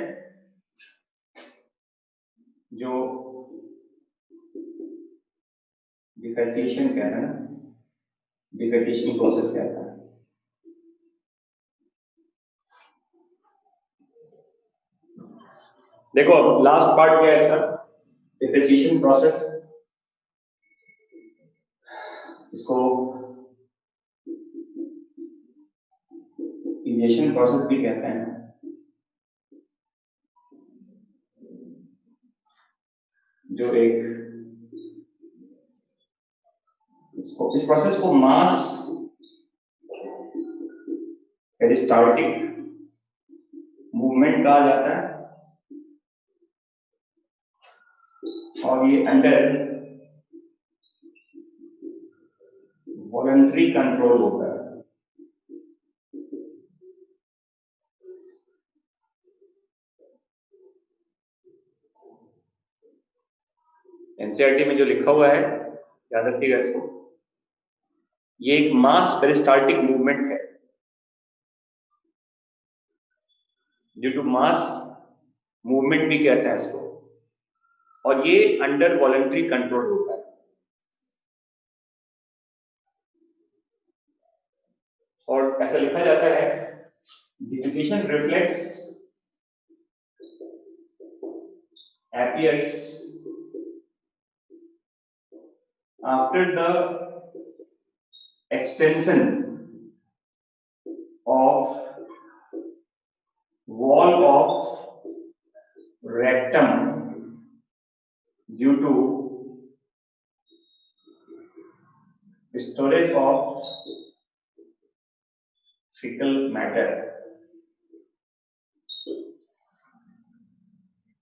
A: जो डिफेसिएशन कहते हैं ना, डिफेकेशन प्रोसेस कहता है, देखो अब लास्ट पार्ट क्या है इसका, डिफेसिएशन प्रोसेस, इसको इजेशन प्रोसेस भी कहते हैं। जो एक इस प्रोसेस को मास पेरिस्टाल्टिक मूवमेंट कहा जाता है, और ये अंडर वॉलंटरी कंट्रोल होता है। एनसीईआरटी में जो लिखा हुआ है, याद रखिएगा इसको, ये एक मास पेरिस्टाल्टिक मूवमेंट है, ड्यू टू मास मूवमेंट भी कहते हैं इसको, और ये अंडर वॉलंटरी कंट्रोल होता है। और ऐसा लिखा जाता है, defecation reflex appears after the extension of wall of rectum due to storage of fecal matter।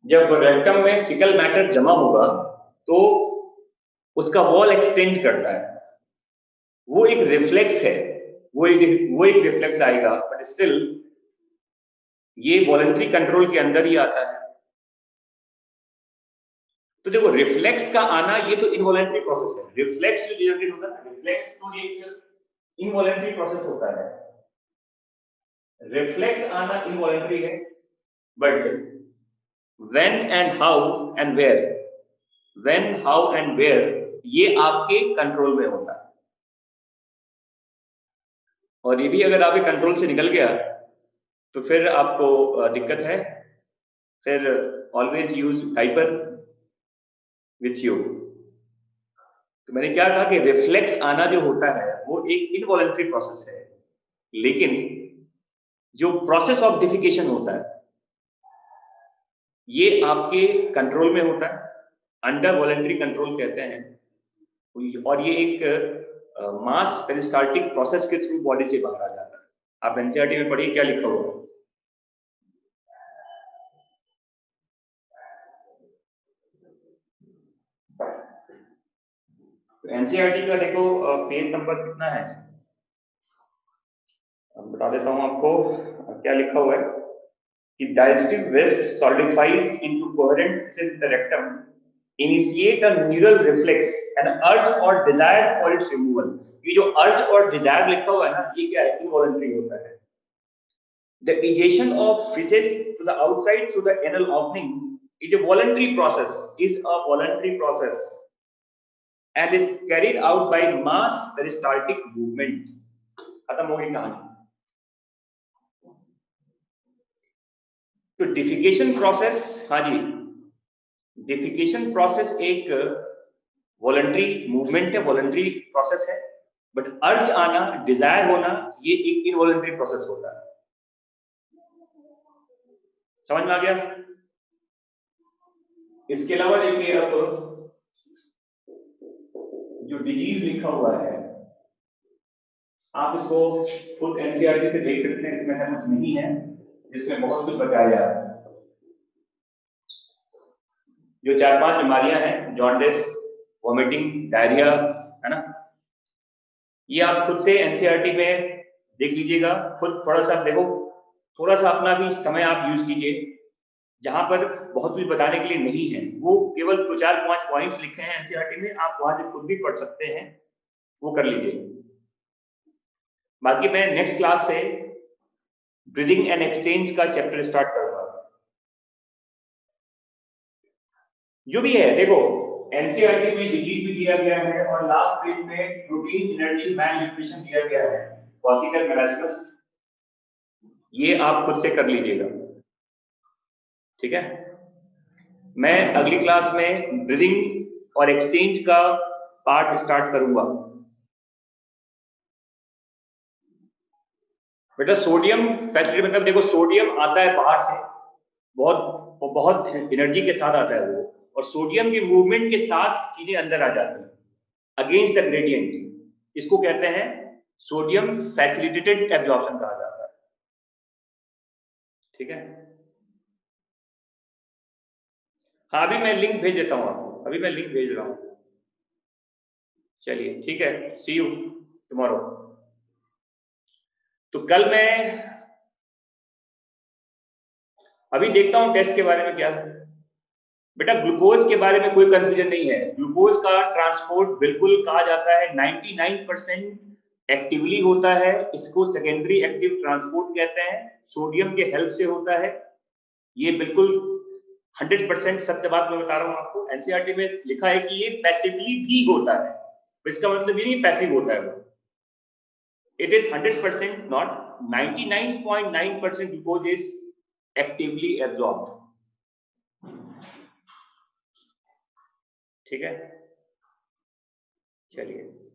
A: जब रेक्टम में फिकल मैटर जमा होगा तो उसका वॉल एक्सटेंड करता है, वो एक रिफ्लेक्स है, वो एक रिफ्लेक्स आएगा, बट स्टिल ये वॉलंटरी कंट्रोल के अंदर ही आता है। तो देखो रिफ्लेक्स का आना ये तो इनवॉलंटरी प्रोसेस है। रिफ्लेक्स जो जनरेट होता है, रिफ्लेक्स तो एक इनवॉलंटरी प्रोसेस होता है। रिफ्लेक्स आना इनवॉलंटरी है, but when and how and where, when, how and where ये आपके कंट्रोल में होता है। और ये भी अगर आपके कंट्रोल से निकल गया तो फिर आपको दिक्कत है। फिर always use diaper with you. तो मैंने क्या कहा कि रिफ्लेक्स आना जो होता है वो एक इनवॉलंटरी प्रोसेस है, लेकिन जो प्रोसेस ऑफ डिफिकेशन होता है ये आपके कंट्रोल में होता है, अंडर वॉलंटरी कंट्रोल कहते हैं। और ये एक मास पेरिस्टाल्टिक प्रोसेस के थ्रू बॉडी से बाहर आ जाता है। आप एनसीईआरटी में पढ़िए क्या लिखा हुआ है। तो एनसीईआरटी का देखो पेज नंबर कितना है, बता देता हूं आपको क्या लिखा हुआ है कि digestive waste solidifies into coherent pieces in the rectum, initiate a neural reflex, an urge or desire for its removal। ये जो urge और desire लिखा हुआ है ना, ये क्या है, involuntary होता है। The ejection of feces to the outside through the anal opening is a voluntary process, and is carried out by mass peristaltic movement। खत्म हो गई कहानी। तो डिफिकेशन प्रोसेस, हाँ जी, डिफिकेशन प्रोसेस एक वॉलंटरी मूवमेंट है, वॉलंटरी प्रोसेस है, but अर्ज आना, डिजायर होना, ये एक इनवॉलंटरी प्रोसेस होता है। समझ में आ गया? इसके अलावा देखिए अब जो डिजीज लिखा हुआ है आप इसको खुद एनसीईआरटी से देख सकते हैं, इसमें है कुछ नहीं है, जिसमें बहुत कुछ बताया जा रहा है। जो 4-5 बीमारियां हैं, जॉन्डिस, वॉमिटिंग, डायरिया, है ना, ये आप खुद से एनसीईआरटी में देख लीजिएगा। खुद थोड़ा सा देखो, थोड़ा सा अपना भी समय आप यूज कीजिए। जहां पर बहुत कुछ बताने के लिए नहीं है, वो केवल 2-4-5 पॉइंट्स लिखे हैं एनसीईआरटी में, आप वहां से खुद भी पढ़ सकते हैं, वो कर लीजिए। बाकी मैं नेक्स्ट क्लास से ब्रीदिंग एंड एक्सचेंज का चैप्टर स्टार्ट करूंगा। जो भी है देखो, एनसीईआरटी में डिजीज भी दिया गया है और लास्ट पेज में प्रोटीन एनर्जी मैल न्यूट्रिशन दिया गया है, क्वासिकल मेरास्मस, ये आप खुद से कर लीजिएगा, ठीक है। मैं अगली क्लास में ब्रीदिंग और एक्सचेंज का पार्ट स्टार्ट करूंगा। बेटा सोडियम फैसिलिटी मतलब देखो, सोडियम आता है बाहर से, बहुत एनर्जी के साथ आता है वो, और सोडियम के मूवमेंट के साथ चीजें अंदर आ जाती हैं अगेंस्ट द ग्रेडियंट। इसको कहते हैं सोडियम फैसिलिटेटेड एब्जॉर्प्शन कहा जाता है, ठीक है। हाँ अभी मैं लिंक भेज देता हूँ आपको, अभी मैं लिंक भेज रहा हूँ। चलिए ठीक है, सी यू टुमारो। तो कल मैं अभी देखता हूँ टेस्ट के बारे में क्या है। बेटा ग्लूकोज के बारे में कोई कंफ्यूजन नहीं है। ग्लूकोज का ट्रांसपोर्ट बिल्कुल कहा जाता है 99% एक्टिवली होता है, इसको सेकेंडरी एक्टिव ट्रांसपोर्ट कहते हैं, सोडियम के हेल्प से होता है। ये बिल्कुल 100% सत्य बात मैं बता रहा हूं आपको। एनसीईआरटी में लिखा है कि ये पैसिवली भी होता है, इसका मतलब ये नहीं पैसिव होता है वो। It is 100% not 99.9% glucose is actively absorbed. ठीक है, चलिए।